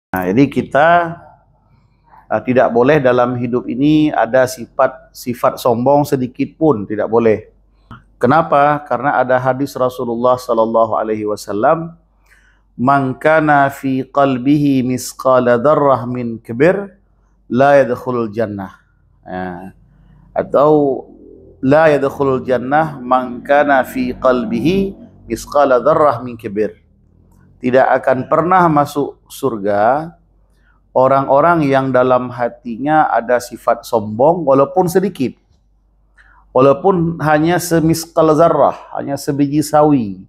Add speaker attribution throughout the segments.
Speaker 1: Nah, jadi kita tidak boleh dalam hidup ini ada sifat sombong sedikit pun, tidak boleh. Kenapa? Karena ada hadis Rasulullah sallallahu alaihi wasallam, "Man kana fi qalbihi misqala dzarrah min kibr la yadkhulul jannah." Atau la yadkhulul jannah man kana fi qalbihi misqala dzarrah min kibr. Tidak akan pernah masuk surga orang-orang yang dalam hatinya ada sifat sombong walaupun sedikit. Walaupun hanya semisqal zarrah, hanya sebiji sawi.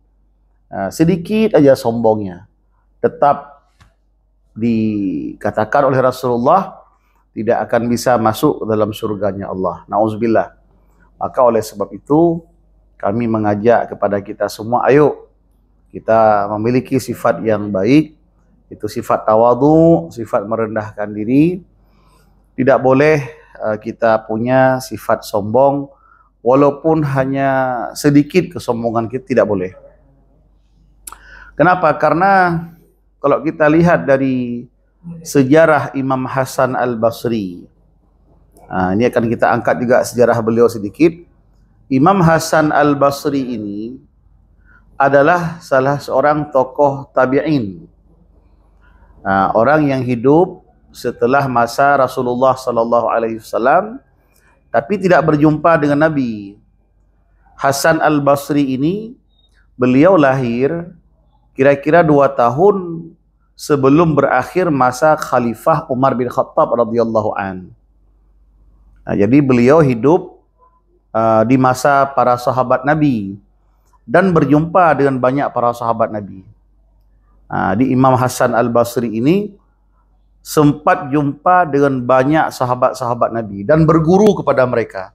Speaker 1: Sedikit aja sombongnya. Tetap dikatakan oleh Rasulullah tidak akan bisa masuk dalam surganya Allah. Nauzubillah. Maka oleh sebab itu kami mengajak kepada kita semua, ayo kita memiliki sifat yang baik, itu sifat tawadhu, sifat merendahkan diri. Tidak boleh kita punya sifat sombong, walaupun hanya sedikit kesombongan kita, tidak boleh. Kenapa? Karena kalau kita lihat dari sejarah Imam Hasan Al-Basri, ini akan kita angkat juga sejarah beliau sedikit. Imam Hasan Al-Basri ini adalah salah seorang tokoh tabi'in, orang yang hidup setelah masa Rasulullah sallallahu alaihi wasallam, tapi tidak berjumpa dengan Nabi. Hasan Al-Basri ini beliau lahir kira-kira 2 tahun sebelum berakhir masa Khalifah Umar bin Khattab radhiyallahu an. Jadi beliau hidup di masa para sahabat Nabi dan berjumpa dengan banyak para sahabat Nabi. Di Imam Hasan Al-Basri ini sempat jumpa dengan banyak sahabat-sahabat Nabi dan berguru kepada mereka.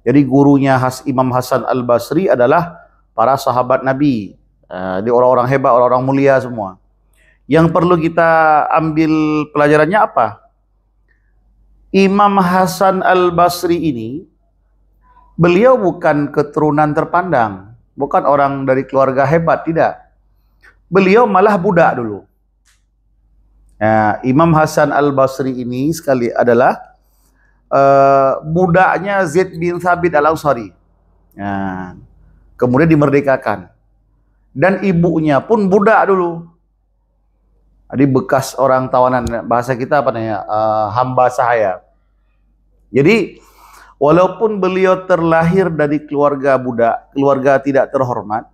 Speaker 1: Jadi gurunya Imam Hasan Al-Basri adalah para sahabat Nabi. Di orang-orang hebat, orang-orang mulia semua. Yang perlu kita ambil pelajarannya apa? Imam Hasan Al-Basri ini, beliau bukan keturunan terpandang. Bukan orang dari keluarga hebat, tidak. Beliau malah budak dulu. Imam Hasan Al-Basri ini sekali adalah budaknya Zaid bin Thabit Al-Ansari. Kemudian dimerdekakan. Dan ibunya pun budak dulu. Jadi bekas orang tawanan, bahasa kita apa namanya? Hamba sahaya. Jadi walaupun beliau terlahir dari keluarga budak, keluarga tidak terhormat,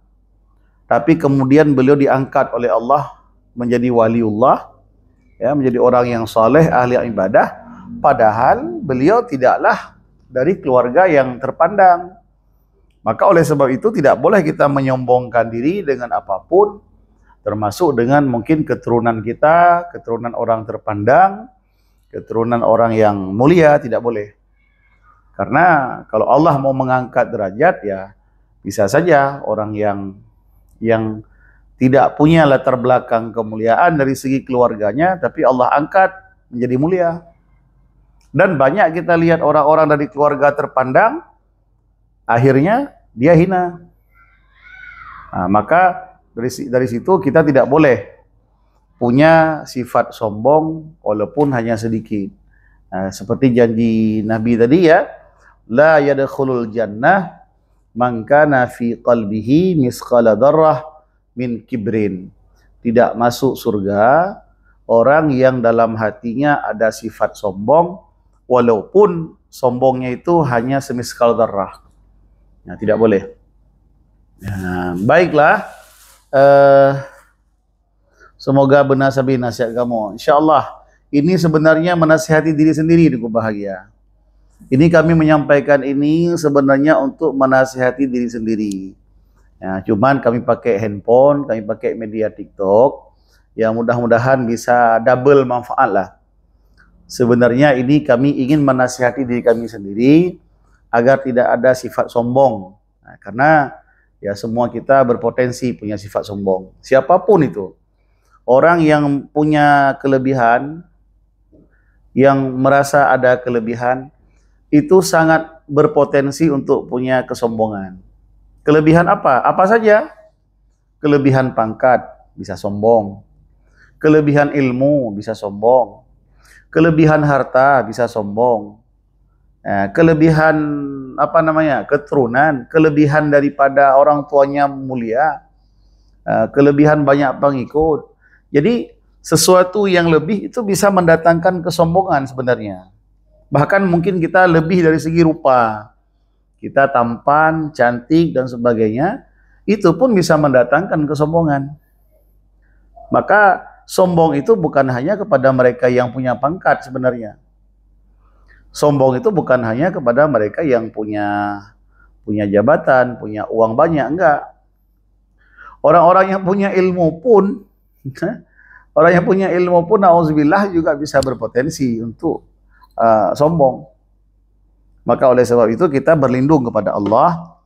Speaker 1: tapi kemudian beliau diangkat oleh Allah menjadi waliullah, ya, menjadi orang yang saleh, ahli ibadah, padahal beliau tidaklah dari keluarga yang terpandang. Maka oleh sebab itu tidak boleh kita menyombongkan diri dengan apapun, termasuk dengan mungkin keturunan kita, keturunan orang terpandang, keturunan orang yang mulia, tidak boleh. Karena kalau Allah mau mengangkat derajat, ya bisa saja orang yang tidak punya latar belakang kemuliaan dari segi keluarganya, tapi Allah angkat menjadi mulia. Dan banyak kita lihat orang-orang dari keluarga terpandang, akhirnya dia hina. Maka dari situ kita tidak boleh punya sifat sombong walaupun hanya sedikit. Seperti janji Nabi tadi, ya, la yadkhulul jannah man kana fi qalbihi misqala dzarrah min kibrin. Tidak masuk surga orang yang dalam hatinya ada sifat sombong walaupun sombongnya itu hanya semiskal dzarrah. Tidak boleh. Baiklah, semoga benar sabi nasihat kamu. InsyaAllah ini sebenarnya menasihati diri sendiri, dengan bahagia. Ini kami menyampaikan ini sebenarnya untuk menasihati diri sendiri. Cuman kami pakai handphone, kami pakai media TikTok, yang mudah-mudahan bisa double manfaat lah. Sebenarnya ini kami ingin menasihati diri kami sendiri agar tidak ada sifat sombong. Karena ya semua kita berpotensi punya sifat sombong. Siapapun itu. Orang yang punya kelebihan, yang merasa ada kelebihan, itu sangat berpotensi untuk punya kesombongan. Kelebihan apa? Apa saja? Kelebihan pangkat, bisa sombong. Kelebihan ilmu bisa sombong. Kelebihan harta bisa sombong. Kelebihan keturunan, kelebihan daripada orang tuanya mulia, kelebihan banyak pengikut. Jadi sesuatu yang lebih itu bisa mendatangkan kesombongan sebenarnya. Bahkan mungkin kita lebih dari segi rupa. Kita tampan, cantik dan sebagainya, itu pun bisa mendatangkan kesombongan. Maka sombong itu bukan hanya kepada mereka yang punya pangkat sebenarnya. Sombong itu bukan hanya kepada mereka yang punya jabatan, punya uang banyak, enggak. Orang-orang yang punya ilmu pun, na'udzubillah juga bisa berpotensi untuk sombong. Maka oleh sebab itu kita berlindung kepada Allah,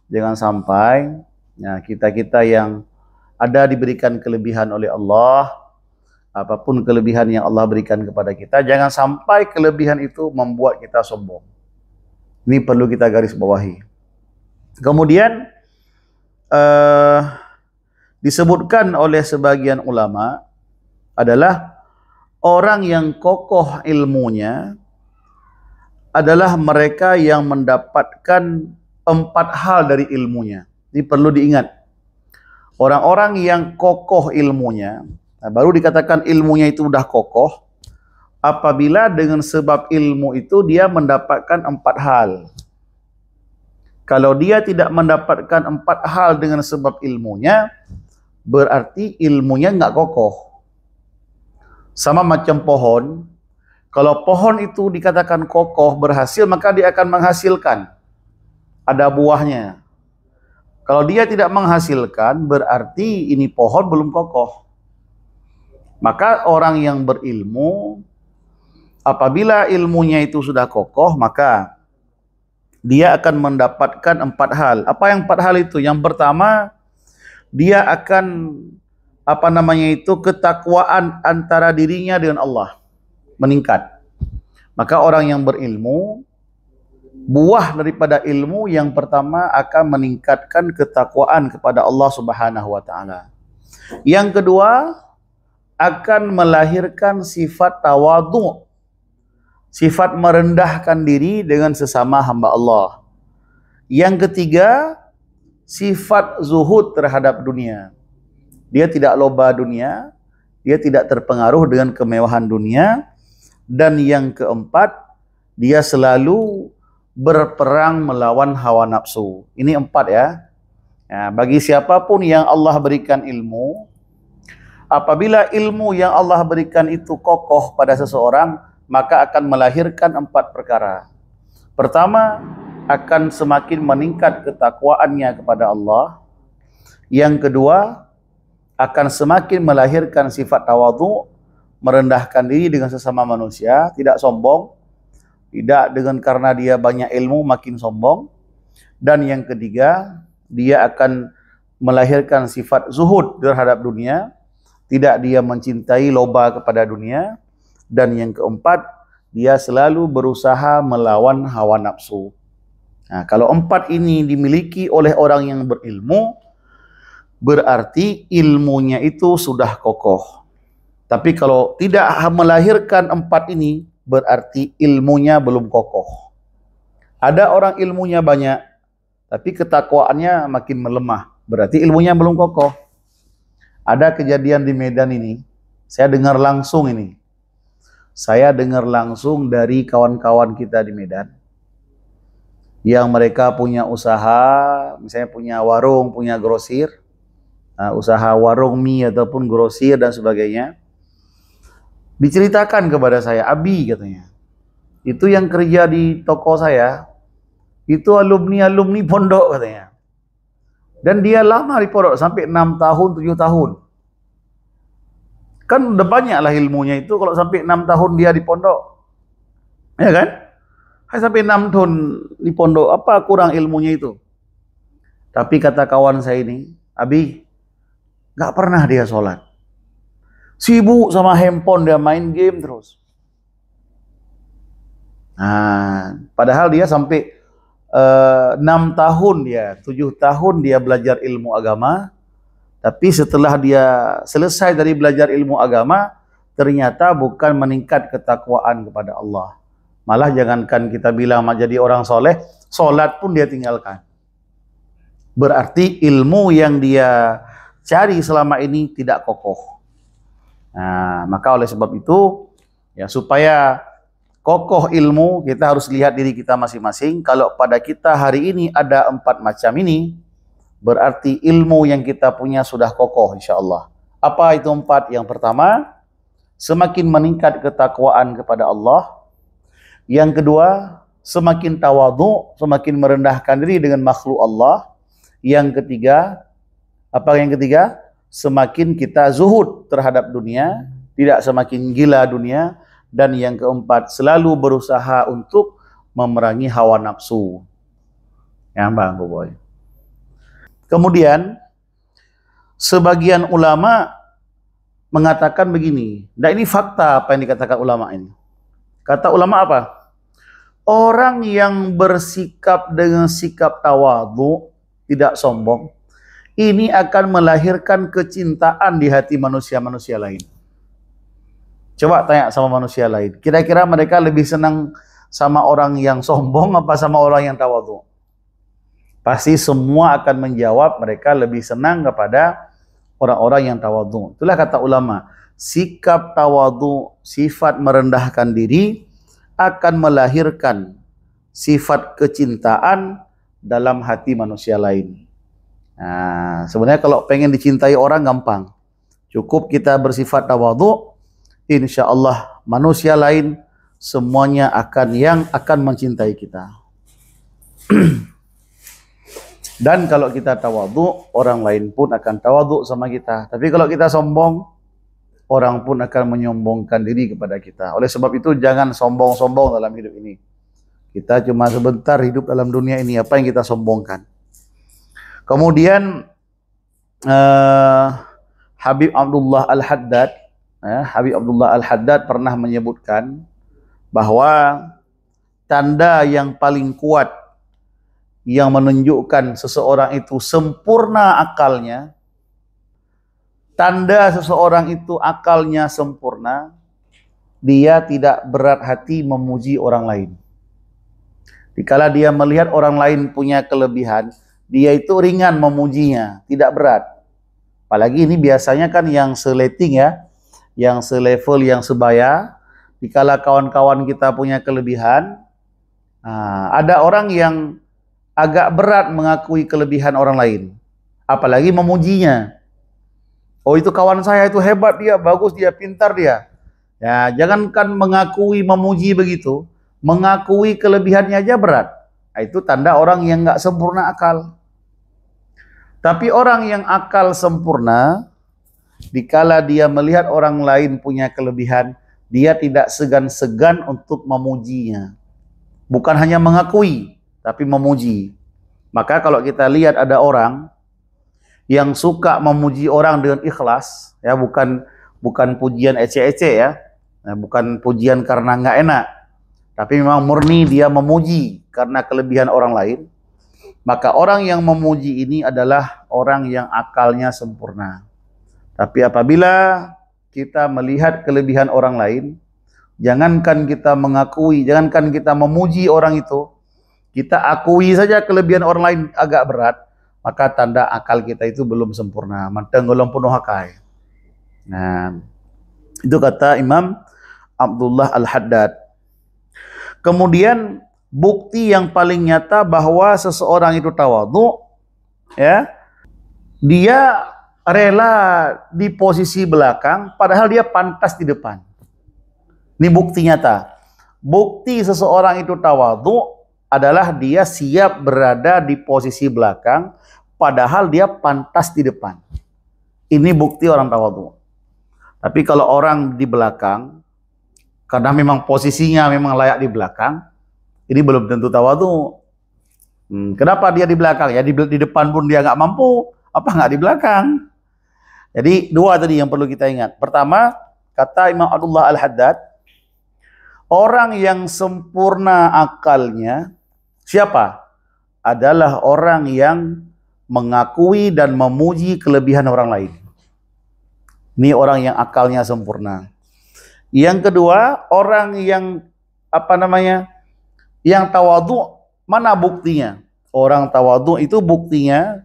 Speaker 1: jangan sampai kita yang ada diberikan kelebihan oleh Allah, apapun kelebihan yang Allah berikan kepada kita, jangan sampai kelebihan itu membuat kita sombong. Ini perlu kita garis bawahi. Kemudian disebutkan oleh sebagian ulama adalah orang yang kokoh ilmunya adalah mereka yang mendapatkan 4 hal dari ilmunya. Ini perlu diingat. Orang-orang yang kokoh ilmunya, baru dikatakan ilmunya itu sudah kokoh, apabila dengan sebab ilmu itu dia mendapatkan 4 hal. Kalau dia tidak mendapatkan 4 hal dengan sebab ilmunya, berarti ilmunya enggak kokoh. Sama macam pohon, kalau pohon itu dikatakan kokoh, berhasil, maka dia akan menghasilkan. Ada buahnya. Kalau dia tidak menghasilkan, berarti ini pohon belum kokoh. Maka orang yang berilmu, apabila ilmunya itu sudah kokoh, maka dia akan mendapatkan 4 hal. Apa yang 4 hal itu? Yang pertama, dia akan ketakwaan antara dirinya dengan Allah meningkat. Maka orang yang berilmu, buah daripada ilmu yang pertama akan meningkatkan ketakwaan kepada Allah Subhanahu wa taala. Yang kedua, akan melahirkan sifat tawadhu, sifat merendahkan diri dengan sesama hamba Allah. Yang ketiga, sifat zuhud terhadap dunia. Dia tidak loba dunia, dia tidak terpengaruh dengan kemewahan dunia. Dan yang keempat, dia selalu berperang melawan hawa nafsu. Ini 4 ya. Bagi siapapun yang Allah berikan ilmu, apabila ilmu yang Allah berikan itu kokoh pada seseorang, maka akan melahirkan 4 perkara. Pertama, akan semakin meningkat ketakwaannya kepada Allah. Yang kedua, akan semakin melahirkan sifat tawadhu, merendahkan diri dengan sesama manusia, tidak sombong, tidak dengan karena dia banyak ilmu makin sombong. Dan yang ketiga, dia akan melahirkan sifat zuhud terhadap dunia, tidak dia mencintai loba kepada dunia. Dan yang keempat, dia selalu berusaha melawan hawa nafsu. Kalau 4 ini dimiliki oleh orang yang berilmu, berarti ilmunya itu sudah kokoh. Tapi kalau tidak melahirkan 4 ini, berarti ilmunya belum kokoh. Ada orang ilmunya banyak, tapi ketakwaannya makin melemah, berarti ilmunya belum kokoh. Ada kejadian di Medan ini, saya dengar langsung ini. Saya dengar langsung dari kawan-kawan kita di Medan, yang mereka punya usaha, misalnya punya warung, punya grosir, usaha warung mie ataupun grosir dan sebagainya. Diceritakan kepada saya, Abi katanya, itu yang kerja di toko saya, itu alumni pondok katanya. Dan dia lama di pondok, sampai 6 tahun, 7 tahun. Kan udah banyak lah ilmunya itu, kalau sampai 6 tahun dia di pondok. Ya kan? Sampai 6 tahun di pondok, apa kurang ilmunya itu? Tapi kata kawan saya ini, Abi, gak pernah dia sholat. Sibuk sama handphone, dia main game terus. Padahal dia sampai 6 tahun dia, 7 tahun dia belajar ilmu agama, Tapi setelah dia selesai dari belajar ilmu agama, ternyata bukan meningkat ketakwaan kepada Allah. Malah jangankan kita bilang jadi orang soleh, solat pun dia tinggalkan. Berarti ilmu yang dia cari selama ini tidak kokoh. Nah, maka oleh sebab itu, ya supaya kokoh ilmu, kita harus lihat diri kita masing-masing. Kalau pada kita hari ini ada 4 macam ini, berarti ilmu yang kita punya sudah kokoh insya-Allah. Apa itu 4? Yang pertama, semakin meningkat ketakwaan kepada Allah. Yang kedua, semakin tawadhu, semakin merendahkan diri dengan makhluk Allah. Yang ketiga, apa yang ketiga? Semakin kita zuhud terhadap dunia, tidak semakin gila dunia. Dan yang keempat, selalu berusaha untuk memerangi hawa nafsu. Ya, Bang Boy. Kemudian, sebagian ulama mengatakan begini. Nah, ini fakta apa yang dikatakan ulama ini. Kata ulama apa? Orang yang bersikap dengan sikap tawadhu, tidak sombong, ini akan melahirkan kecintaan di hati manusia-manusia lain. Coba tanya sama manusia lain. Kira-kira mereka lebih senang sama orang yang sombong apa sama orang yang tawadhu? Pasti semua akan menjawab mereka lebih senang kepada orang-orang yang tawadhu. Itulah kata ulama. Sikap tawadhu, sifat merendahkan diri, akan melahirkan sifat kecintaan dalam hati manusia lain. Nah, sebenarnya kalau pengen dicintai orang gampang. Cukup kita bersifat tawadhu, insya Allah manusia lain semuanya akan mencintai kita. Dan kalau kita tawadhu, orang lain pun akan tawadhu sama kita. Tapi kalau kita sombong, orang pun akan menyombongkan diri kepada kita. Oleh sebab itu jangan sombong-sombong dalam hidup ini. Kita cuma sebentar hidup dalam dunia ini, apa yang kita sombongkan. Kemudian Habib Abdullah Al-Haddad, Habib Abdullah Al-Haddad pernah menyebutkan bahwa tanda yang paling kuat yang menunjukkan seseorang itu sempurna akalnya, tanda seseorang itu akalnya sempurna, dia tidak berat hati memuji orang lain. Dikala dia melihat orang lain punya kelebihan, dia itu ringan memujinya, tidak berat. Apalagi ini biasanya kan yang seleting ya, yang selevel, yang sebaya. Dikala kawan-kawan kita punya kelebihan, ada orang yang agak berat mengakui kelebihan orang lain, apalagi memujinya. Oh, itu kawan saya itu hebat dia, bagus dia, pintar dia. Ya, jangankan mengakui, memuji begitu, mengakui kelebihannya aja berat. Nah, itu tanda orang yang nggak sempurna akal. Tapi orang yang akal sempurna, dikala dia melihat orang lain punya kelebihan, dia tidak segan-segan untuk memujinya. Bukan hanya mengakui, tapi memuji. Maka kalau kita lihat ada orang yang suka memuji orang dengan ikhlas, ya bukan pujian ece-ece ya, bukan pujian karena nggak enak, tapi memang murni dia memuji karena kelebihan orang lain. Maka orang yang memuji ini adalah orang yang akalnya sempurna. Tapi apabila kita melihat kelebihan orang lain, jangankan kita mengakui, jangankan kita memuji orang itu, kita akui saja kelebihan orang lain agak berat, maka tanda akal kita itu belum sempurna, matang belum penuh akal. Nah, itu kata Imam Abdullah Al-Haddad. Kemudian bukti yang paling nyata bahwa seseorang itu tawadhu, ya, dia rela di posisi belakang padahal dia pantas di depan. Ini bukti nyata. Bukti seseorang itu tawadhu adalah dia siap berada di posisi belakang padahal dia pantas di depan. Ini bukti orang tawadhu. Tapi kalau orang di belakang karena memang posisinya memang layak di belakang, ini belum tentu tawadhu. Kenapa dia di belakang? Ya di depan pun dia nggak mampu, apa nggak di belakang? Jadi dua tadi yang perlu kita ingat. Pertama, kata Imam Abdullah Al-Haddad, orang yang sempurna akalnya siapa? Adalah orang yang mengakui dan memuji kelebihan orang lain. Ini orang yang akalnya sempurna. Yang kedua, orang yang yang tawadhu, mana buktinya? Orang tawadhu itu buktinya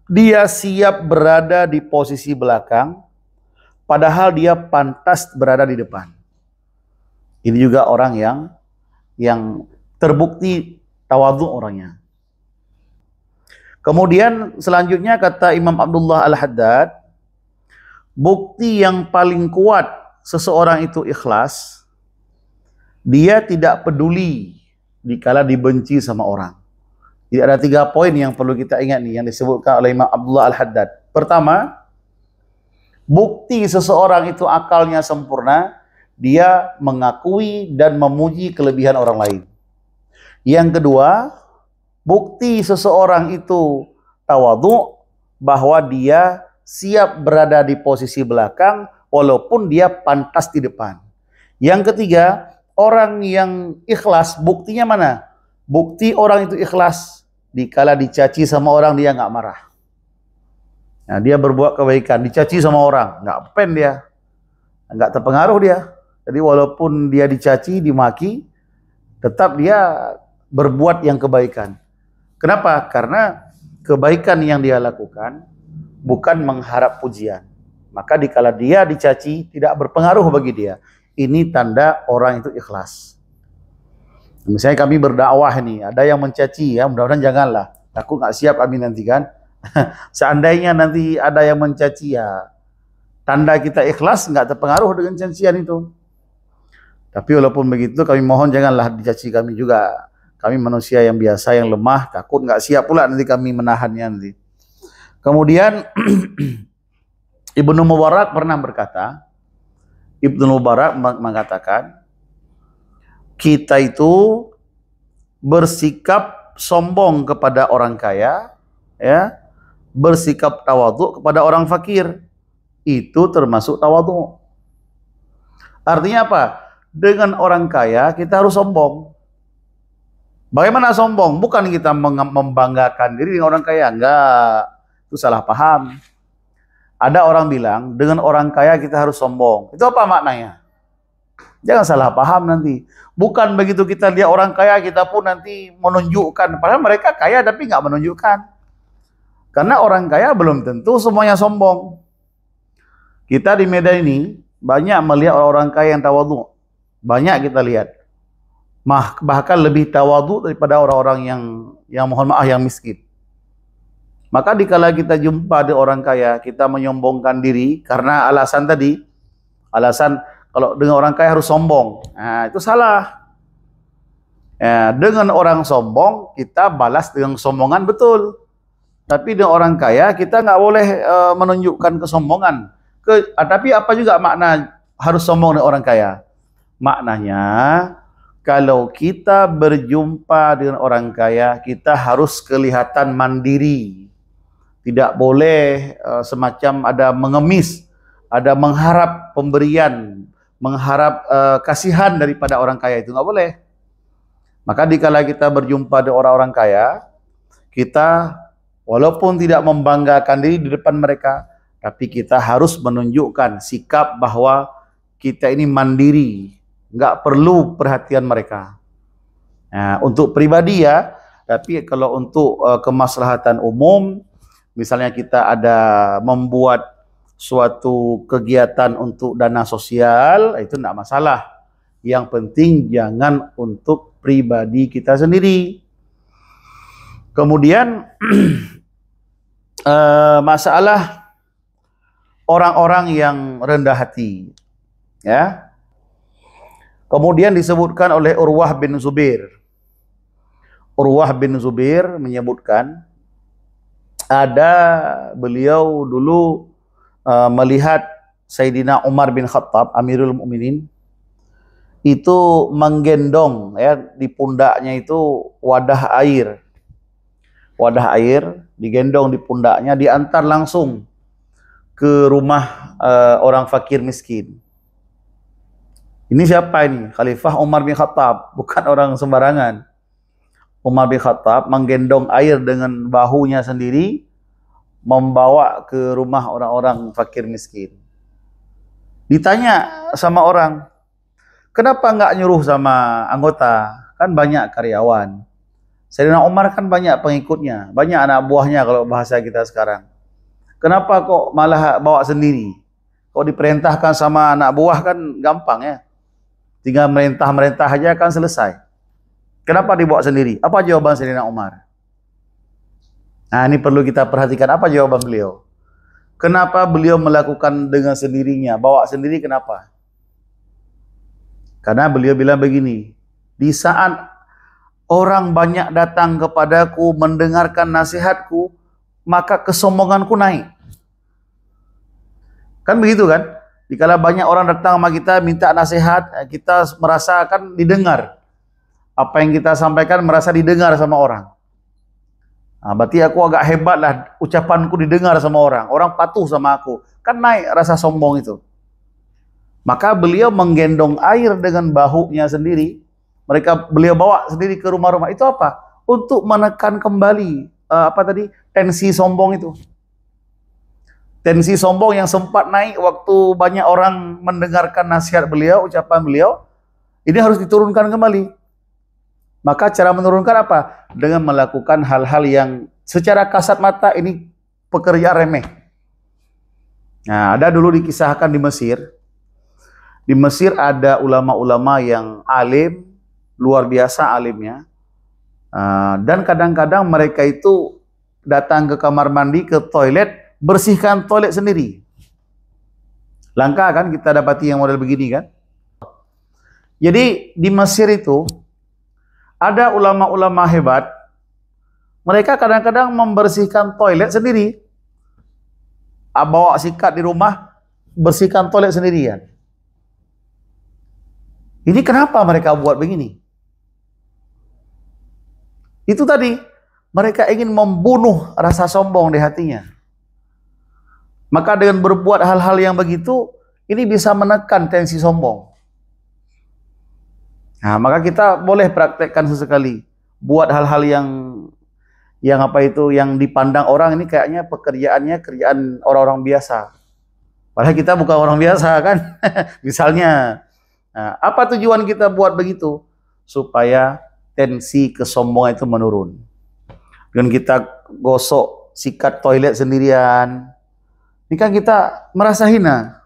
Speaker 1: dia siap berada di posisi belakang, padahal dia pantas berada di depan. Ini juga orang yang terbukti tawadhu orangnya. Kemudian selanjutnya kata Imam Abdullah Al-Haddad, bukti yang paling kuat seseorang itu ikhlas, dia tidak peduli dikala dibenci sama orang. Jadi ada 3 poin yang perlu kita ingat nih yang disebutkan oleh Imam Abdullah Al-Haddad. Pertama, bukti seseorang itu akalnya sempurna, dia mengakui dan memuji kelebihan orang lain. Yang kedua, bukti seseorang itu tawadhu, bahwa dia siap berada di posisi belakang walaupun dia pantas di depan. Yang ketiga, orang yang ikhlas, buktinya mana? Bukti orang itu ikhlas dikala dicaci sama orang dia nggak marah. Nah, dia berbuat kebaikan, dicaci sama orang, nggak pen dia, nggak terpengaruh dia. Jadi walaupun dia dicaci, dimaki, tetap dia berbuat yang kebaikan. Kenapa? Karena kebaikan yang dia lakukan bukan mengharap pujian. Maka dikala dia dicaci, tidak berpengaruh bagi dia. Ini tanda orang itu ikhlas. Misalnya kami berdakwah ini, ada yang mencaci, ya mudah-mudahan janganlah. Aku nggak siap kami nanti kan. Seandainya nanti ada yang mencaci, ya tanda kita ikhlas, nggak terpengaruh dengan cacian itu. Tapi walaupun begitu, kami mohon janganlah dicaci kami juga. Kami manusia yang biasa, yang lemah, takut nggak siap pula nanti kami menahannya nanti. Kemudian Ibnu Mubarak pernah berkata, Ibnu Mubarak mengatakan, kita itu bersikap sombong kepada orang kaya, ya, bersikap tawadhu kepada orang fakir, itu termasuk tawadhu. Artinya apa? Dengan orang kaya kita harus sombong. Bagaimana sombong? Bukan kita membanggakan diri dengan orang kaya, enggak. Itu salah paham. Ada orang bilang dengan orang kaya kita harus sombong. Itu apa maknanya? Jangan salah paham nanti. Bukan begitu kita lihat orang kaya kita pun nanti menunjukkan. Padahal mereka kaya tapi nggak menunjukkan. Karena orang kaya belum tentu semuanya sombong. Kita di Medan ini banyak melihat orang-orang kaya yang tawadhu. Banyak kita lihat. Bahkan lebih tawadhu daripada orang-orang yang mohon maaf yang miskin. Maka dikala kita jumpa di orang kaya, kita menyombongkan diri karena alasan tadi. Alasan kalau dengan orang kaya harus sombong. Nah, itu salah. Ya, dengan orang sombong, kita balas dengan sombongan, betul. Tapi dengan orang kaya, kita nggak boleh menunjukkan kesombongan. Tapi apa juga makna harus sombong dengan orang kaya? Maknanya, kalau kita berjumpa dengan orang kaya, kita harus kelihatan mandiri. Tidak boleh semacam ada mengemis, ada mengharap pemberian, mengharap kasihan daripada orang kaya, itu nggak boleh. Maka dikala kita berjumpa dengan orang-orang kaya, kita walaupun tidak membanggakan diri di depan mereka, tapi kita harus menunjukkan sikap bahwa kita ini mandiri, nggak perlu perhatian mereka. Nah, untuk pribadi ya, tapi kalau untuk kemaslahatan umum, misalnya kita ada membuat suatu kegiatan untuk dana sosial, itu tidak masalah. Yang penting jangan untuk pribadi kita sendiri. Kemudian masalah orang-orang yang rendah hati, ya. Kemudian disebutkan oleh Urwah bin Zubair. Urwah bin Zubair menyebutkan ada beliau dulu melihat Sayyidina Umar bin Khattab, Amirul Mukminin, itu menggendong, ya, di pundaknya itu wadah air. Wadah air digendong di pundaknya, diantar langsung ke rumah orang fakir miskin. Ini siapa ini? Khalifah Umar bin Khattab, bukan orang sembarangan. Umar bin Khattab menggendong air dengan bahunya sendiri, membawa ke rumah orang-orang fakir miskin. Ditanya sama orang, kenapa nggak nyuruh sama anggota? Kan banyak karyawan. Sayyidina Umar kan banyak pengikutnya, banyak anak buahnya kalau bahasa kita sekarang. Kenapa kok malah bawa sendiri? Kok diperintahkan sama anak buah kan gampang ya. Tinggal merintah-merintah aja kan selesai. Kenapa dibawa sendiri? Apa jawaban Sayyidina Umar? Nah, ini perlu kita perhatikan. Apa jawaban beliau? Kenapa beliau melakukan dengan sendirinya? Bawa sendiri kenapa? Karena beliau bilang begini, di saat orang banyak datang kepadaku mendengarkan nasihatku, maka kesombonganku naik. Kan begitu kan? Dikala banyak orang datang sama kita minta nasihat, kita merasakan didengar. Apa yang kita sampaikan merasa didengar sama orang. Nah, berarti aku agak hebat lah, ucapanku didengar sama orang. Orang patuh sama aku. Kan naik rasa sombong itu. Maka beliau menggendong air dengan bahunya sendiri. Beliau bawa sendiri ke rumah-rumah. Itu apa? Untuk menekan kembali tensi sombong itu. Tensi sombong yang sempat naik waktu banyak orang mendengarkan nasihat beliau, ucapan beliau, ini harus diturunkan kembali. Maka cara menurunkan apa? Dengan melakukan hal-hal yang secara kasat mata ini pekerjaan remeh. Nah, ada dulu dikisahkan di Mesir. Di Mesir ada ulama-ulama yang alim, luar biasa alimnya. Dan kadang-kadang mereka itu datang ke kamar mandi, ke toilet, bersihkan toilet sendiri. Langka kan kita dapati yang model begini kan? Jadi di Mesir itu ada ulama-ulama hebat, mereka kadang-kadang membersihkan toilet sendiri. Bawa sikat di rumah, bersihkan toilet sendirian. Ini kenapa mereka buat begini? Itu tadi, mereka ingin membunuh rasa sombong di hatinya. Maka dengan berbuat hal-hal yang begitu, ini bisa menekan tensi sombong. Nah, maka kita boleh praktekkan sesekali. Buat hal-hal yang dipandang orang ini kayaknya kerjaan orang-orang biasa. Padahal kita bukan orang biasa kan. Misalnya, apa tujuan kita buat begitu? Supaya tensi kesombongan itu menurun. Dengan kita gosok sikat toilet sendirian, ini kan kita merasa hina.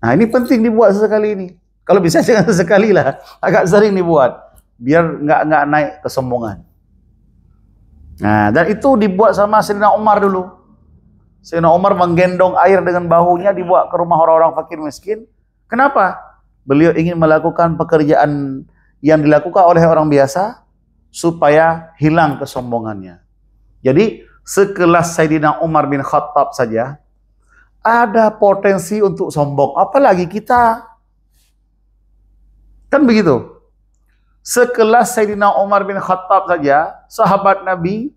Speaker 1: Nah, ini penting dibuat sesekali ini. Kalau bisa jangan sesekali lah, agak sering dibuat, biar nggak naik kesombongan. Nah, dan itu dibuat sama Sayyidina Umar dulu. Sayyidina Umar menggendong air dengan bahunya, dibawa ke rumah orang-orang fakir miskin. Kenapa? Beliau ingin melakukan pekerjaan yang dilakukan oleh orang biasa supaya hilang kesombongannya. Jadi sekelas Sayyidina Umar bin Khattab saja ada potensi untuk sombong, apalagi kita. Kan begitu. Sekelas Sayyidina Umar bin Khattab saja, sahabat Nabi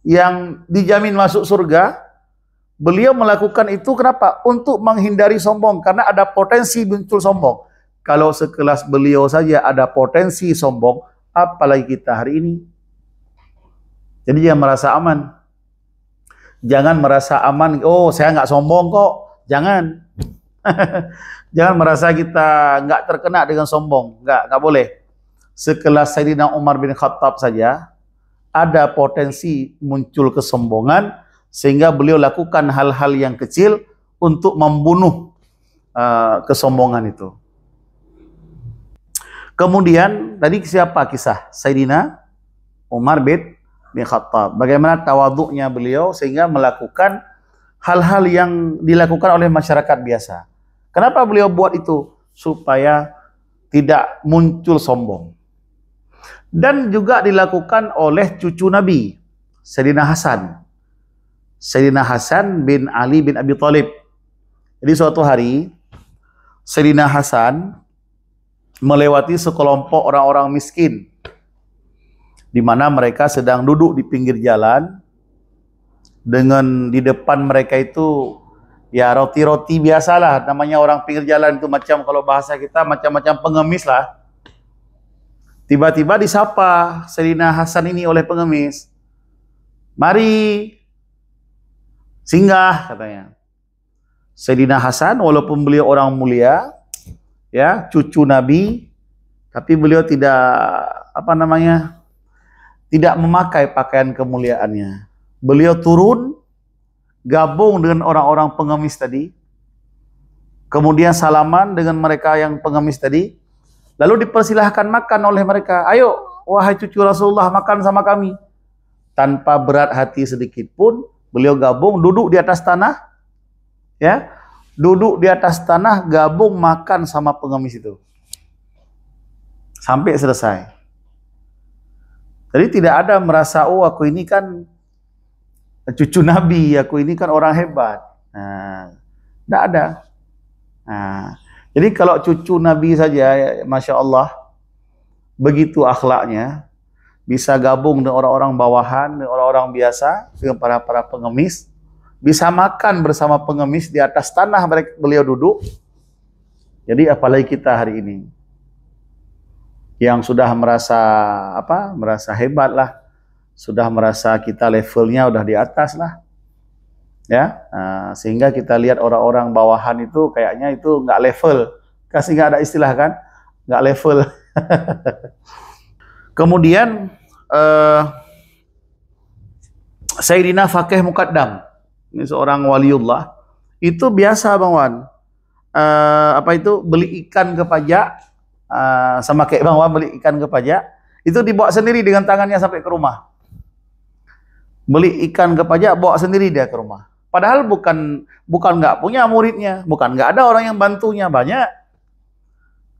Speaker 1: yang dijamin masuk surga, beliau melakukan itu kenapa? Untuk menghindari sombong, karena ada potensi muncul sombong. Kalau sekelas beliau saja ada potensi sombong, apalagi kita hari ini. Jadi jangan merasa aman. Jangan merasa aman, oh saya nggak sombong kok. Jangan. Jangan merasa kita nggak terkena dengan sombong. Nggak boleh. Sekelas Sayyidina Umar bin Khattab saja ada potensi muncul kesombongan, sehingga beliau lakukan hal-hal yang kecil untuk membunuh kesombongan itu. Kemudian tadi siapa kisah Sayyidina Umar bin Khattab? Bagaimana tawaduknya beliau sehingga melakukan hal-hal yang dilakukan oleh masyarakat biasa. Kenapa beliau buat itu? Supaya tidak muncul sombong. Dan juga dilakukan oleh cucu Nabi, Sayyidina Hasan. Sayyidina Hasan bin Ali bin Abi Thalib. Jadi suatu hari Sayyidina Hasan melewati sekelompok orang-orang miskin, di mana mereka sedang duduk di pinggir jalan, dengan di depan mereka itu ya roti-roti biasalah, namanya orang pinggir jalan itu macam kalau bahasa kita macam-macam pengemis lah. Tiba-tiba disapa Sayyidina Hasan ini oleh pengemis. Mari, singgah katanya. Sayyidina Hasan walaupun beliau orang mulia, ya, cucu Nabi, tapi beliau tidak tidak memakai pakaian kemuliaannya. Beliau turun, gabung dengan orang-orang pengemis tadi, kemudian salaman dengan mereka yang pengemis tadi, lalu dipersilahkan makan oleh mereka. Ayo, wahai cucu Rasulullah, makan sama kami. Tanpa berat hati sedikit pun, beliau gabung, duduk di atas tanah, ya, duduk di atas tanah, gabung makan sama pengemis itu. Sampai selesai. Jadi tidak ada merasa, oh aku ini kan cucu Nabi, aku ini kan orang hebat. Nah, tidak ada. Nah, jadi kalau cucu Nabi saja, Masya Allah, begitu akhlaknya, bisa gabung dengan orang-orang bawahan, dengan orang-orang biasa, dengan para pengemis, bisa makan bersama pengemis di atas tanah beliau duduk. Jadi apalagi kita hari ini, yang sudah merasa hebat lah, sudah merasa kita levelnya udah di atas lah, ya, sehingga kita lihat orang-orang bawahan itu kayaknya itu nggak level, kasih nggak ada istilah kan, nggak level. Kemudian Sayyidina Faqih Muqaddam, ini seorang waliullah, itu biasa Bang Wan, beli ikan ke pajak, sama kayak Bang Wan beli ikan ke pajak, itu dibawa sendiri dengan tangannya sampai ke rumah. Beli ikan ke pajak, bawa sendiri dia ke rumah. Padahal bukan nggak punya muridnya, bukan nggak ada orang yang bantunya, banyak.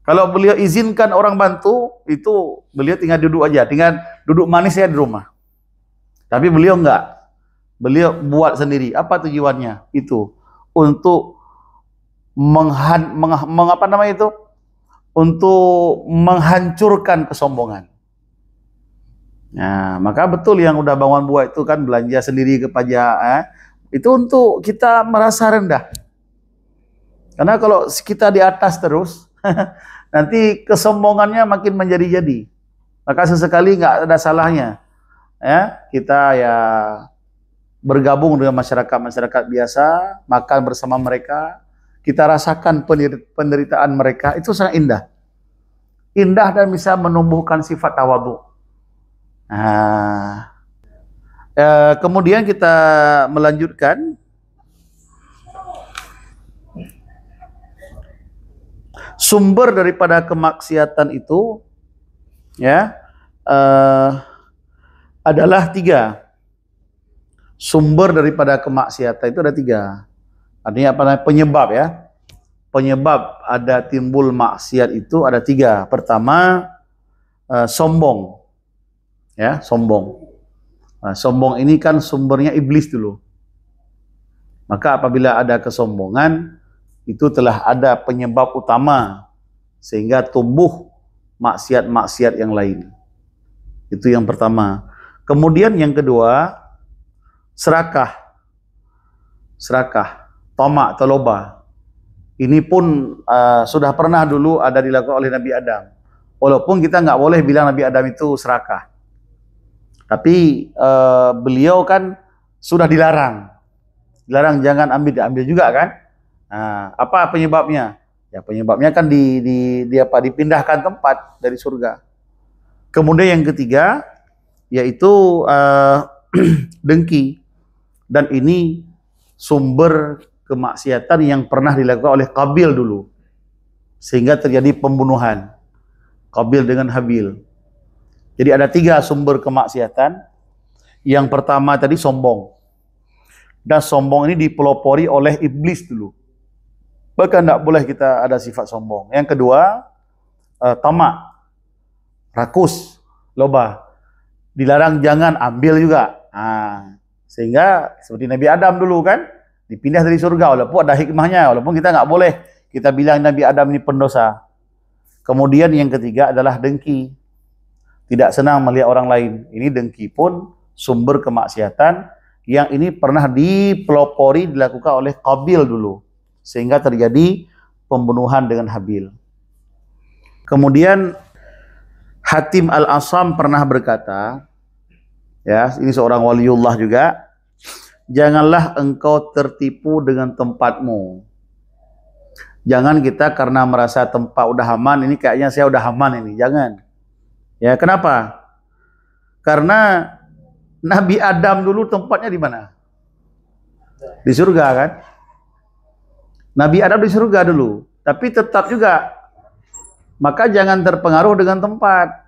Speaker 1: Kalau beliau izinkan orang bantu, itu beliau tinggal duduk aja, tinggal duduk manis ya di rumah. Tapi beliau enggak. Beliau buat sendiri. Apa tujuannya? Itu untuk untuk menghancurkan kesombongan. Nah, maka betul yang udah Bang Wan buat itu kan, belanja sendiri ke pajak, itu untuk kita merasa rendah. Karena kalau kita di atas terus, nanti kesombongannya makin menjadi-jadi. Maka sesekali nggak ada salahnya, ya, kita ya bergabung dengan masyarakat biasa, makan bersama mereka, kita rasakan penderitaan mereka, itu sangat indah. Indah dan bisa menumbuhkan sifat tawadhu. Nah, kemudian kita melanjutkan. Sumber daripada kemaksiatan itu, ya, adalah 3. Sumber daripada kemaksiatan itu ada 3. Artinya apa namanya? Penyebab, ya. Penyebab ada timbul maksiat itu ada 3. Pertama, sombong, ya, sombong. Sombong ini kan sumbernya iblis dulu. Maka apabila ada kesombongan, itu telah ada penyebab utama sehingga tumbuh maksiat-maksiat yang lain. Itu yang pertama. Kemudian yang kedua, serakah, tamak atau loba. Ini pun sudah pernah dulu ada dilakukan oleh Nabi Adam. Walaupun kita nggak boleh bilang Nabi Adam itu serakah, tapi beliau kan sudah dilarang jangan diambil juga kan. Nah, apa penyebabnya? Ya, penyebabnya kan dipindahkan tempat dari surga. Kemudian yang ketiga yaitu dengki, dan ini sumber kemaksiatan yang pernah dilakukan oleh Qabil dulu, sehingga terjadi pembunuhan Qabil dengan Habil. Jadi ada 3 sumber kemaksiatan. Yang pertama tadi sombong, dan sombong ini dipelopori oleh iblis dulu. Bahkan tidak boleh kita ada sifat sombong. Yang kedua, tamak, rakus, loba. Dilarang jangan ambil juga. Sehingga seperti Nabi Adam dulu kan, dipindah dari surga, walaupun ada hikmahnya, walaupun kita nggak boleh kita bilang Nabi Adam ini pendosa. Kemudian yang ketiga adalah dengki. Tidak senang melihat orang lain. Ini dengki pun sumber kemaksiatan yang ini pernah dipelopori dilakukan oleh Qabil dulu, sehingga terjadi pembunuhan dengan Habil. Kemudian Hatim Al-Asam pernah berkata, ya, ini seorang waliullah juga, janganlah engkau tertipu dengan tempatmu. Jangan kita karena merasa tempat udah aman, ini kayaknya saya udah aman ini, jangan. Ya, kenapa? Karena Nabi Adam dulu tempatnya di mana? Di surga kan? Nabi Adam di surga dulu, tapi tetap juga. Maka jangan terpengaruh dengan tempat.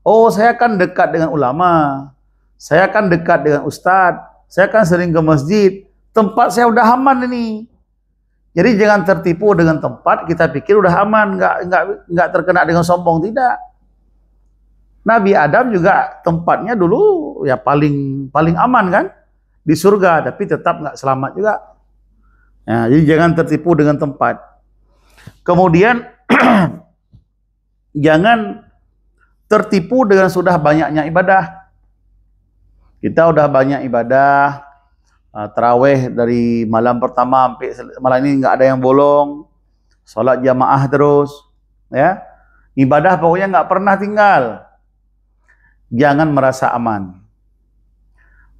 Speaker 1: Oh, saya kan dekat dengan ulama, saya kan dekat dengan ustadz, saya kan sering ke masjid, tempat saya udah aman ini. Jadi jangan tertipu dengan tempat, kita pikir udah aman, nggak terkena dengan sombong, tidak. Nabi Adam juga tempatnya dulu ya paling aman kan, di surga, tapi tetap nggak selamat juga. Ya, jadi jangan tertipu dengan tempat. Kemudian jangan tertipu dengan sudah banyaknya ibadah. Kita udah banyak ibadah, tarawih dari malam pertama sampai malam ini nggak ada yang bolong, sholat jamaah terus, ya, ibadah pokoknya nggak pernah tinggal. Jangan merasa aman.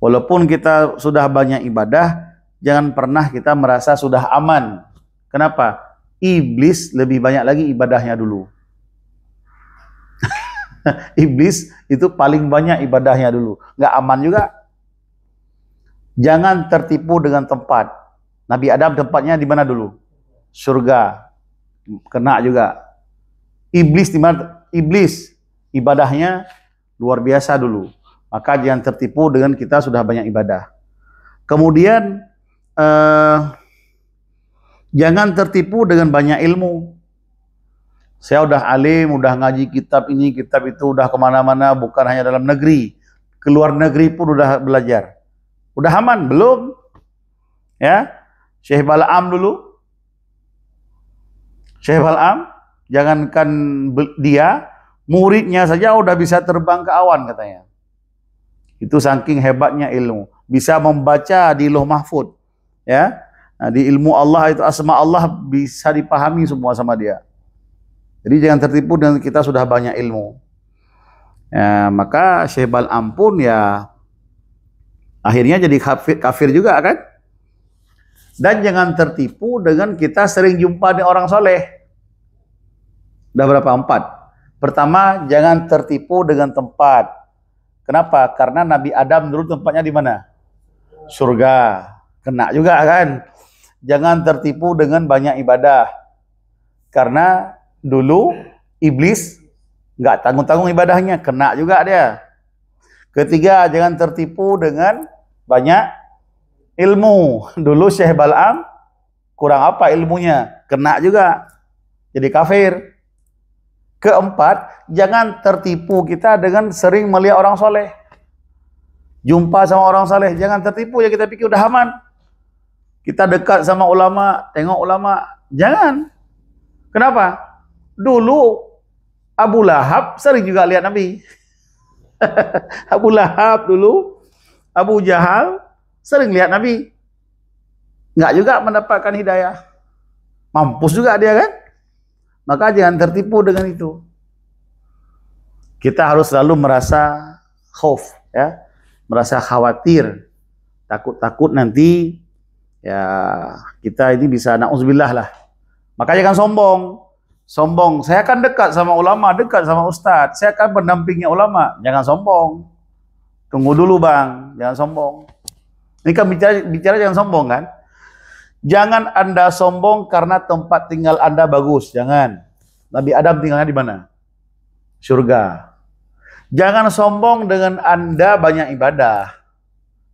Speaker 1: Walaupun kita sudah banyak ibadah, jangan pernah kita merasa sudah aman. Kenapa? Iblis lebih banyak lagi ibadahnya dulu. Iblis itu paling banyak ibadahnya dulu, nggak aman juga. Jangan tertipu dengan tempat. Nabi Adam tempatnya di mana dulu? Surga, kena juga. Iblis di mana? Iblis ibadahnya luar biasa dulu. Maka jangan tertipu dengan kita sudah banyak ibadah. Kemudian jangan tertipu dengan banyak ilmu. Saya udah alim, udah ngaji kitab ini, kitab itu, udah kemana-mana, bukan hanya dalam negeri, keluar negeri pun udah belajar. Udah aman? Belum. Ya, Syekh Bal'am dulu. Syekh Bal'am, jangankan dia, muridnya saja udah bisa terbang ke awan katanya. Itu saking hebatnya ilmu. Bisa membaca di Lauh Mahfud. Ya, nah, di ilmu Allah itu asma Allah bisa dipahami semua sama dia. Jadi jangan tertipu dengan kita sudah banyak ilmu. Ya, maka Syekh Bal'am pun ya akhirnya jadi kafir juga kan. Dan jangan tertipu dengan kita sering jumpa dengan orang soleh. Udah berapa? 4. Pertama, jangan tertipu dengan tempat. Kenapa? Karena Nabi Adam dulu tempatnya di mana? Surga. Kena juga kan. Jangan tertipu dengan banyak ibadah. Karena dulu iblis nggak tanggung-tanggung ibadahnya, kena juga dia. Ketiga, jangan tertipu dengan banyak ilmu. Dulu Syekh Bal'am kurang apa ilmunya, kena juga, jadi kafir. Keempat, jangan tertipu kita dengan sering melihat orang soleh. Jumpa sama orang soleh, jangan tertipu ya kita pikir udah aman. Kita dekat sama ulama, tengok ulama, jangan. Kenapa? Dulu Abu Lahab sering juga lihat Nabi. Abu Lahab dulu, Abu Jahal sering lihat Nabi. Nggak juga mendapatkan hidayah. Mampus juga dia kan? Maka jangan tertipu dengan itu. Kita harus selalu merasa khauf, ya, merasa khawatir, takut-takut nanti ya kita ini bisa na'udzubillah lah. Maka jangan sombong. Sombong, saya kan dekat sama ulama, dekat sama ustadz, saya kan pendampingnya ulama. Jangan sombong. Tunggu dulu bang, jangan sombong. Ini kan bicara jangan sombong kan? Jangan Anda sombong karena tempat tinggal Anda bagus, jangan. Nabi Adam tinggalnya di mana? Surga. Jangan sombong dengan Anda banyak ibadah.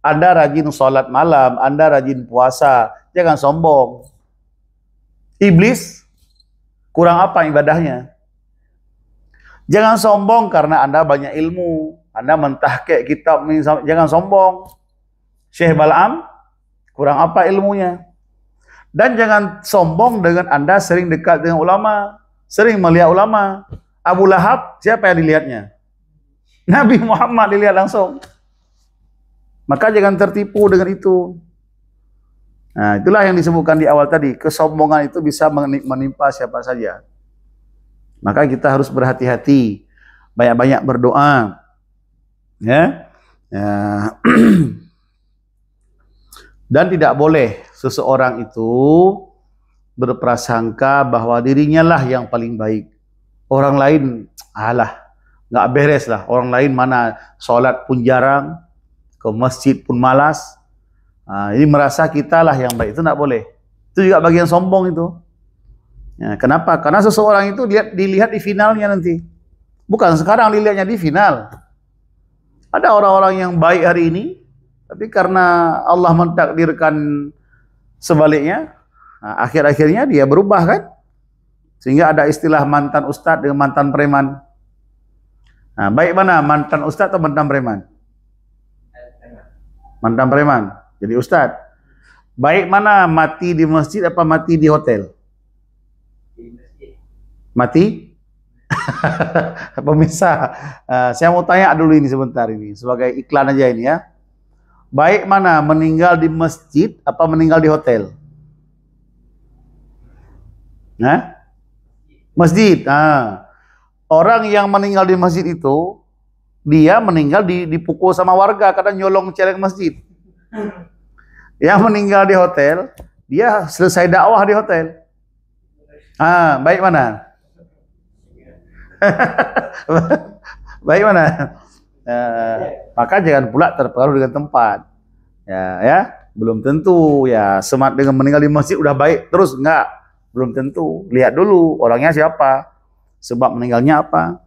Speaker 1: Anda rajin sholat malam, Anda rajin puasa, jangan sombong. Iblis kurang apa ibadahnya? Jangan sombong karena Anda banyak ilmu, Anda mentahqiq kitab, jangan sombong. Syekh Bal'am kurang apa ilmunya? Dan jangan sombong dengan Anda sering dekat dengan ulama, sering melihat ulama. Abu Lahab, siapa yang dilihatnya? Nabi Muhammad dilihat langsung. Maka jangan tertipu dengan itu. Nah, itulah yang disebutkan di awal tadi, kesombongan itu bisa menimpa siapa saja. Maka kita harus berhati-hati banyak-banyak berdoa. Ya. Ya. Dan tidak boleh seseorang itu berprasangka bahwa dirinya lah yang paling baik. Orang lain, nggak beres lah. Orang lain mana sholat pun jarang, ke masjid pun malas. Ini merasa kita lah yang baik. Itu nggak boleh. Itu juga bagian sombong itu. Ya, kenapa? Karena seseorang itu dilihat di finalnya nanti. Bukan sekarang dilihatnya di final. Ada orang-orang yang baik hari ini, tapi karena Allah mentakdirkan sebaliknya, akhir-akhirnya dia berubah kan? Sehingga ada istilah mantan ustadz dengan mantan preman. Nah, baik mana mantan ustadz atau mantan preman? Mantan preman, jadi ustadz. Baik mana mati di masjid apa mati di hotel? Mati? Pemirsa, saya mau tanya dulu ini sebentar ini, sebagai iklan aja ini ya. Baik mana meninggal di masjid apa meninggal di hotel? Nah? Masjid. Orang yang meninggal di masjid itu, dia meninggal dipukul sama warga karena nyolong celeng masjid. Yang meninggal di hotel, dia selesai dakwah di hotel. Baik mana? Baik mana? Maka jangan pula terpengaruh dengan tempat. Ya, belum tentu ya semat dengan meninggal di masjid udah baik terus, enggak. Belum tentu. Lihat dulu orangnya siapa, sebab meninggalnya apa.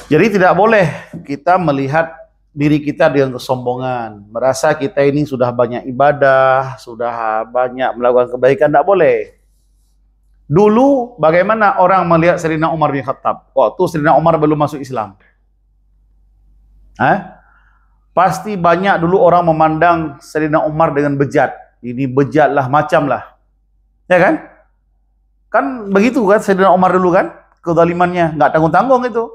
Speaker 1: Jadi tidak boleh kita melihat diri kita dengan kesombongan, merasa kita ini sudah banyak ibadah, sudah banyak melakukan kebaikan. Tidak boleh. Dulu bagaimana orang melihat Sayyidina Umar bin Khattab waktu Sayyidina Umar belum masuk Islam? Pasti banyak dulu orang memandang Sayyidina Umar dengan bejat. Ini bejat lah, macam lah. Ya kan? Kan begitu kan Sayyidina Umar dulu kan? Kezalimannya nggak tanggung-tanggung itu.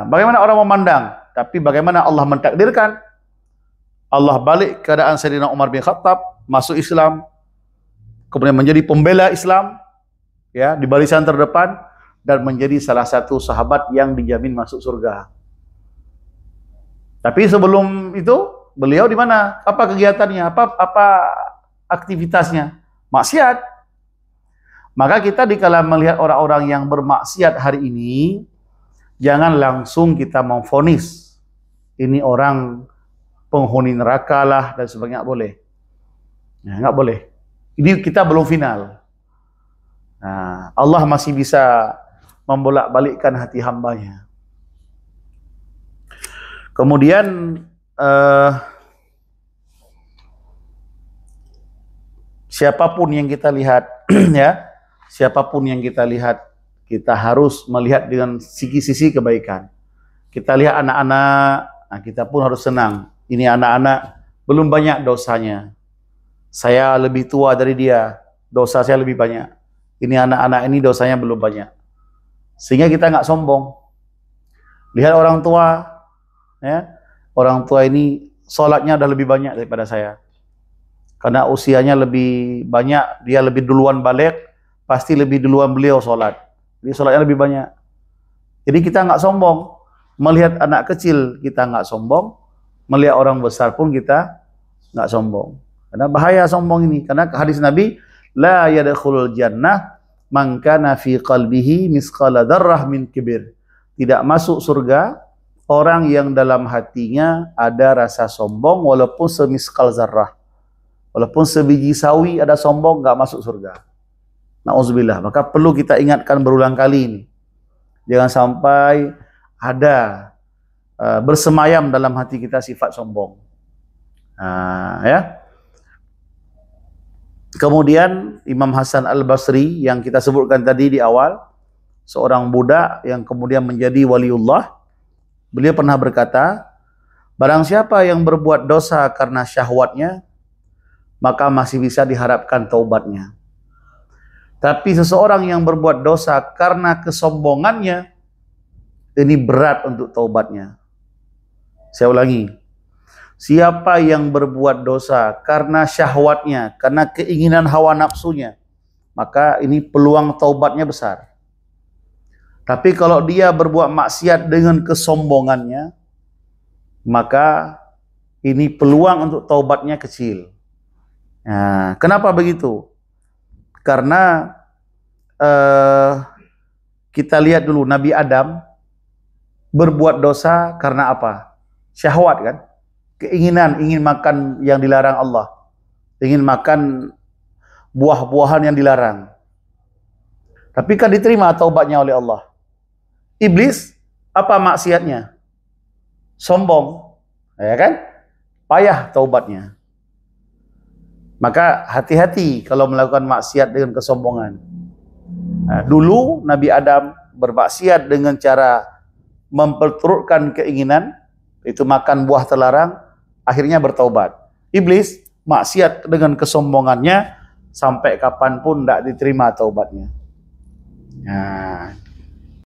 Speaker 1: Bagaimana orang memandang? Tapi bagaimana Allah mentakdirkan? Allah balik keadaan Sayyidina Umar bin Khattab masuk Islam, kemudian menjadi pembela Islam, ya, di barisan terdepan, dan menjadi salah satu sahabat yang dijamin masuk surga. Tapi sebelum itu beliau di mana? Apa kegiatannya? Apa aktivitasnya? Maksiat. Maka kita dikala melihat orang-orang yang bermaksiat hari ini, jangan langsung kita memvonis ini orang penghuni neraka lah dan sebagainya. Nggak boleh. Nggak boleh. Ini kita belum final. Allah masih bisa membolak-balikkan hati hambanya. Kemudian siapapun yang kita lihat, ya, siapapun yang kita lihat, kita harus melihat dengan sisi-sisi kebaikan. Kita lihat anak-anak, kita pun harus senang. Ini anak-anak belum banyak dosanya. Saya lebih tua dari dia, dosa saya lebih banyak. Ini anak-anak ini dosanya belum banyak. Sehingga kita nggak sombong. Lihat orang tua, ya, orang tua ini sholatnya udah lebih banyak daripada saya. Karena usianya lebih banyak, dia lebih duluan balik, pasti lebih duluan beliau sholat. Jadi sholatnya lebih banyak. Jadi kita nggak sombong. Melihat anak kecil kita nggak sombong, melihat orang besar pun kita nggak sombong. Karena bahaya sombong ini. Karena hadis Nabi, la yadkhulul jannah man kana fi qalbihi misqala dzarrah min kibir. Tidak masuk surga orang yang dalam hatinya ada rasa sombong walaupun semiskal zarrah. Walaupun sebiji sawi ada sombong, nggak masuk surga. Nauzubillah. Maka perlu kita ingatkan berulang kali ini. Jangan sampai ada bersemayam dalam hati kita sifat sombong. Ya. Kemudian Imam Hasan Al-Basri yang kita sebutkan tadi di awal, seorang budak yang kemudian menjadi waliullah, beliau pernah berkata, barang siapa yang berbuat dosa karena syahwatnya, maka masih bisa diharapkan taubatnya. Tapi seseorang yang berbuat dosa karena kesombongannya, ini berat untuk taubatnya. Saya ulangi. Siapa yang berbuat dosa karena syahwatnya, karena keinginan hawa nafsunya, maka ini peluang taubatnya besar. Tapi kalau dia berbuat maksiat dengan kesombongannya, maka ini peluang untuk taubatnya kecil. Nah, kenapa begitu? Karena kita lihat dulu Nabi Adam berbuat dosa karena apa? Syahwat kan? Keinginan, ingin makan yang dilarang Allah. Ingin makan buah-buahan yang dilarang. Tapi kan diterima taubatnya oleh Allah. Iblis, apa maksiatnya? Sombong. Ya kan? Payah taubatnya. Maka hati-hati kalau melakukan maksiat dengan kesombongan. Nah, dulu Nabi Adam bermaksiat dengan cara memperturutkan keinginan, itu makan buah terlarang, akhirnya bertaubat. Iblis maksiat dengan kesombongannya, sampai kapanpun tidak diterima taubatnya. Nah,